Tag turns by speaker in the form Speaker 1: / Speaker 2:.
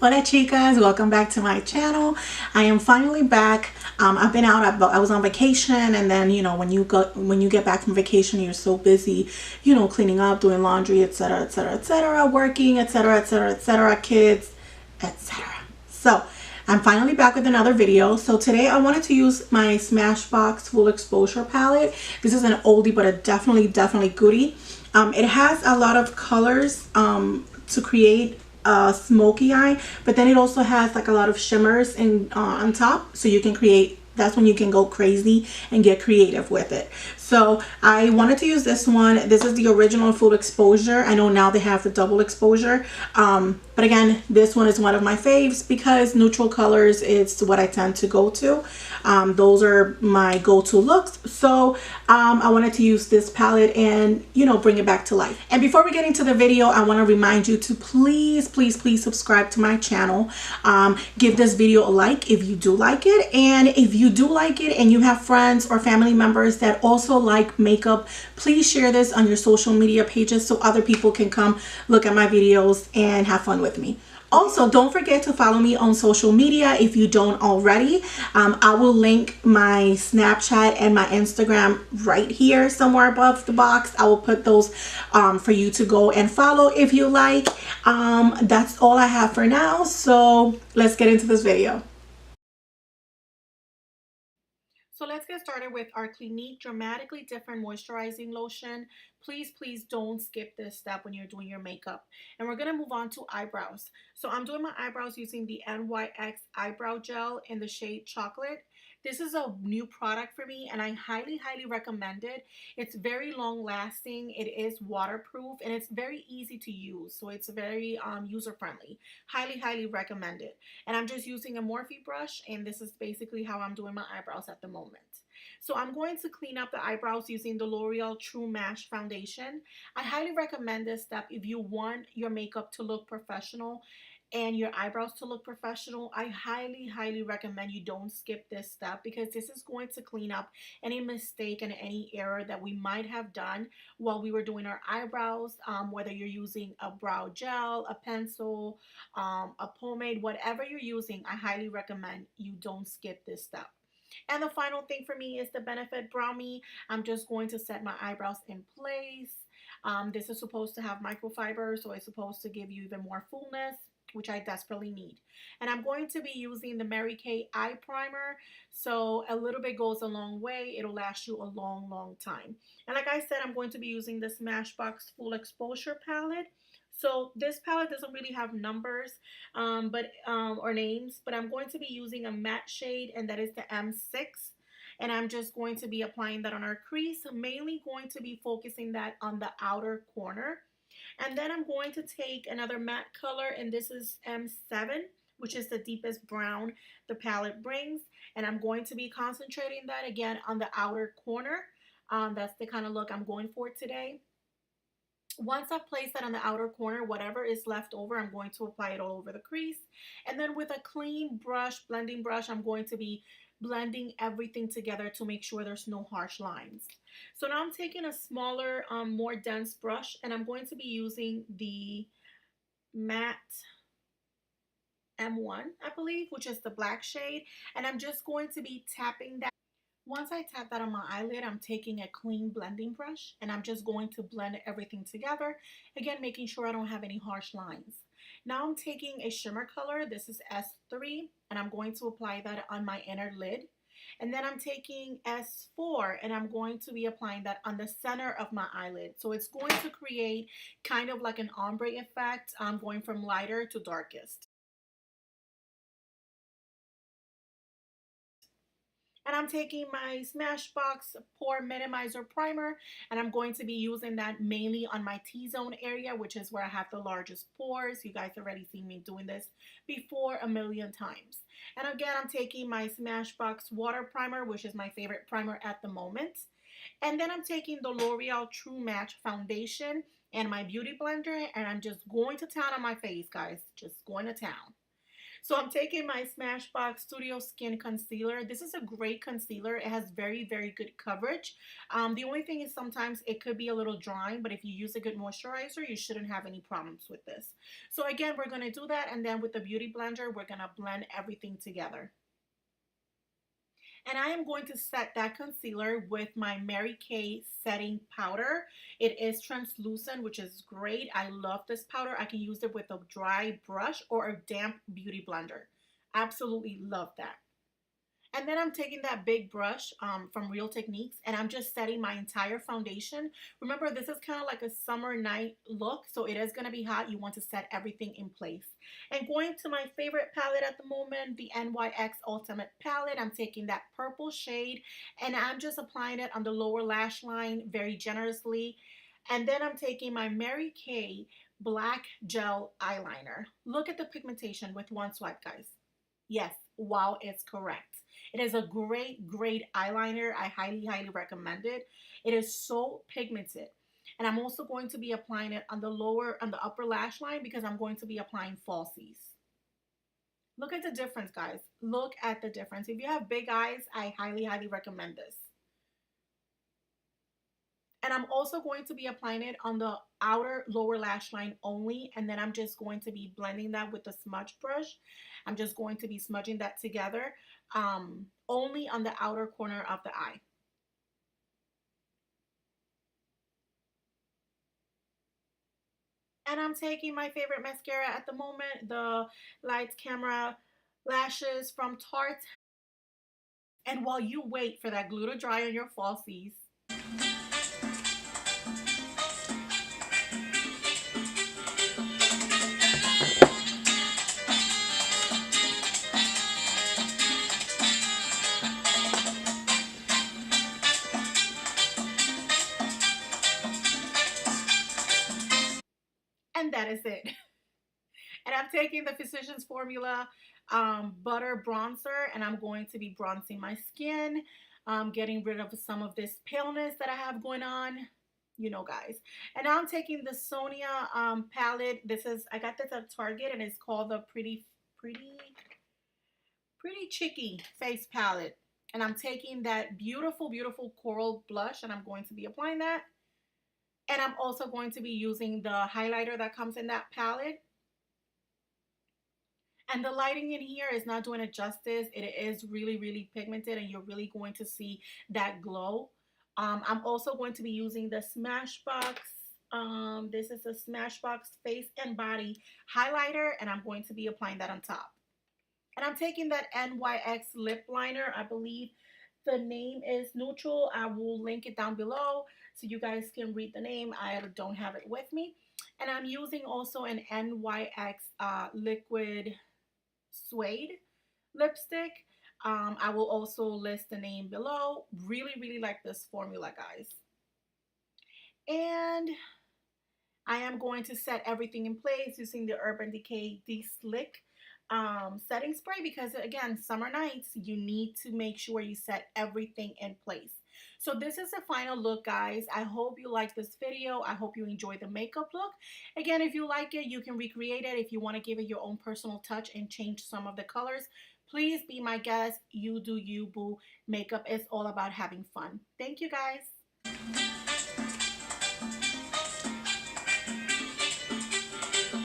Speaker 1: Hola chicas, welcome back to my channel. I am finally back. I've been out. I was on vacation, and then when you get back from vacation, you're so busy, cleaning up, doing laundry, etc., etc., etc., working, etc., etc., etc., kids, etc. So I'm finally back with another video. So today I wanted to use my Smashbox Full Exposure palette. This is an oldie, but a definitely goodie. It has a lot of colors to create a smoky eye, but then it also has like a lot of shimmers on top, so you can create. That's when you can go crazy and get creative with it. So I wanted to use this one. This is the original full exposure. I know now they have the double exposure, but again, this one is one of my faves because neutral colors is what I tend to go to. Those are my go-to looks. So I wanted to use this palette and bring it back to life. And before we get into the video, I want to remind you to please subscribe to my channel. Give this video a like if you do like it, and if you do like it and you have friends or family members that also like makeup, please share this on your social media pages so other people can come look at my videos and have fun with me. Also, don't forget to follow me on social media if you don't already. I will link my Snapchat and my Instagram right here somewhere above the box. I will put those for you to go and follow if you like. That's all I have for now. So let's get into this video. So let's get started with our Clinique Dramatically Different Moisturizing Lotion. Please don't skip this step when you're doing your makeup. And we're going to move on to eyebrows. So I'm doing my eyebrows using the NYX Eyebrow Gel in the shade Chocolate. This is a new product for me and I highly recommend it. It's very long lasting, it is waterproof, and it's very easy to use. So it's very user friendly. Highly recommend it. And I'm just using a Morphe brush, and this is basically how I'm doing my eyebrows at the moment. So I'm going to clean up the eyebrows using the L'Oreal True Match Foundation. I highly recommend this step if you want your makeup to look professional and your eyebrows to look professional. I highly recommend you don't skip this step because this is going to clean up any mistake and any error that we might have done while we were doing our eyebrows, whether you're using a brow gel, a pencil, a pomade, whatever you're using. I highly recommend you don't skip this step. And the final thing for me is the Benefit Brow Me. I'm just going to set my eyebrows in place. This is supposed to have microfiber, so it's supposed to give you even more fullness, which I desperately need. And I'm going to be using the Mary Kay Eye Primer. So a little bit goes a long way. It'll last you a long time. And like I said, I'm going to be using the Smashbox Full Exposure Palette. So this palette doesn't really have numbers or names, but I'm going to be using a matte shade, and that is the M6. And I'm just going to be applying that on our crease, mainly going to be focusing that on the outer corner. And then I'm going to take another matte color, and this is M7, which is the deepest brown the palette brings. And I'm going to be concentrating that again on the outer corner. That's the kind of look I'm going for today. Once I've placed that on the outer corner, whatever is left over, I'm going to apply it all over the crease. And then with a clean brush, blending brush, I'm going to be blending everything together to make sure there's no harsh lines. So now I'm taking a smaller, more dense brush, and I'm going to be using the matte M1, I believe, which is the black shade. And I'm just going to be tapping that. Once I tap that on my eyelid, I'm taking a clean blending brush and I'm just going to blend everything together. Again, making sure I don't have any harsh lines. Now I'm taking a shimmer color. This is S3, and I'm going to apply that on my inner lid. And then I'm taking S4 and I'm going to be applying that on the center of my eyelid. So it's going to create kind of like an ombre effect. I'm going from lighter to darkest. And I'm taking my Smashbox Pore Minimizer Primer, and I'm going to be using that mainly on my T-zone area, which is where I have the largest pores. You guys already seen me doing this before a million times. And again, I'm taking my Smashbox Water Primer, which is my favorite primer at the moment. And then I'm taking the L'Oreal True Match Foundation and my Beauty Blender, and I'm just going to town on my face, guys. Just going to town. So I'm taking my Smashbox Studio Skin Concealer. This is a great concealer. It has very, very good coverage. The only thing is sometimes it could be a little drying, but if you use a good moisturizer, you shouldn't have any problems with this. So again, we're going to do that, and then with the Beauty Blender, we're going to blend everything together. And I am going to set that concealer with my Mary Kay setting powder. It is translucent, which is great. I love this powder. I can use it with a dry brush or a damp beauty blender. Absolutely love that. And then I'm taking that big brush from Real Techniques, and I'm just setting my entire foundation. Remember, this is kind of like a summer night look, so it is going to be hot. You want to set everything in place. And going to my favorite palette at the moment, the NYX Ultimate Palette. I'm taking that purple shade, and I'm just applying it on the lower lash line very generously. And then I'm taking my Mary Kay Black Gel Eyeliner. Look at the pigmentation with one swipe, guys. Yes, wow, it's correct. It is a great, great eyeliner. I highly, highly recommend it. It is so pigmented. And I'm also going to be applying it on the upper lash line because I'm going to be applying falsies. Look at the difference, guys. Look at the difference. If you have big eyes, I highly, highly recommend this. And I'm also going to be applying it on the outer lower lash line only. And then I'm just going to be blending that with the smudge brush. I'm just going to be smudging that together only on the outer corner of the eye. And I'm taking my favorite mascara at the moment, the Lights Camera Lashes from Tarte. And while you wait for that glue to dry on your falsies, and that is it. And I'm taking the Physicians Formula Butter Bronzer, and I'm going to be bronzing my skin, getting rid of some of this paleness that I have going on, you know, guys. And now I'm taking the Sonia palette. I got this at Target, and it's called the Pretty Chicky Face Palette. And I'm taking that beautiful, beautiful coral blush, and I'm going to be applying that. And I'm also going to be using the highlighter that comes in that palette. And the lighting in here is not doing it justice. It is really, really pigmented, and you're really going to see that glow. I'm also going to be using the Smashbox. This is a Smashbox Face and Body Highlighter, and I'm going to be applying that on top. And I'm taking that NYX Lip Liner. I believe the name is Neutral. I will link it down below so you guys can read the name. I don't have it with me. And I'm using also an NYX Liquid Suede lipstick. I will also list the name below. Really, really like this formula, guys. And I am going to set everything in place using the Urban Decay Deslick setting spray because, again, summer nights, you need to make sure you set everything in place. So this is the final look, guys. I hope you like this video. I hope you enjoy the makeup look. Again, if you like it, you can recreate it. If you want to give it your own personal touch and change some of the colors, please be my guest. You do you, boo. Makeup is all about having fun. Thank you, guys.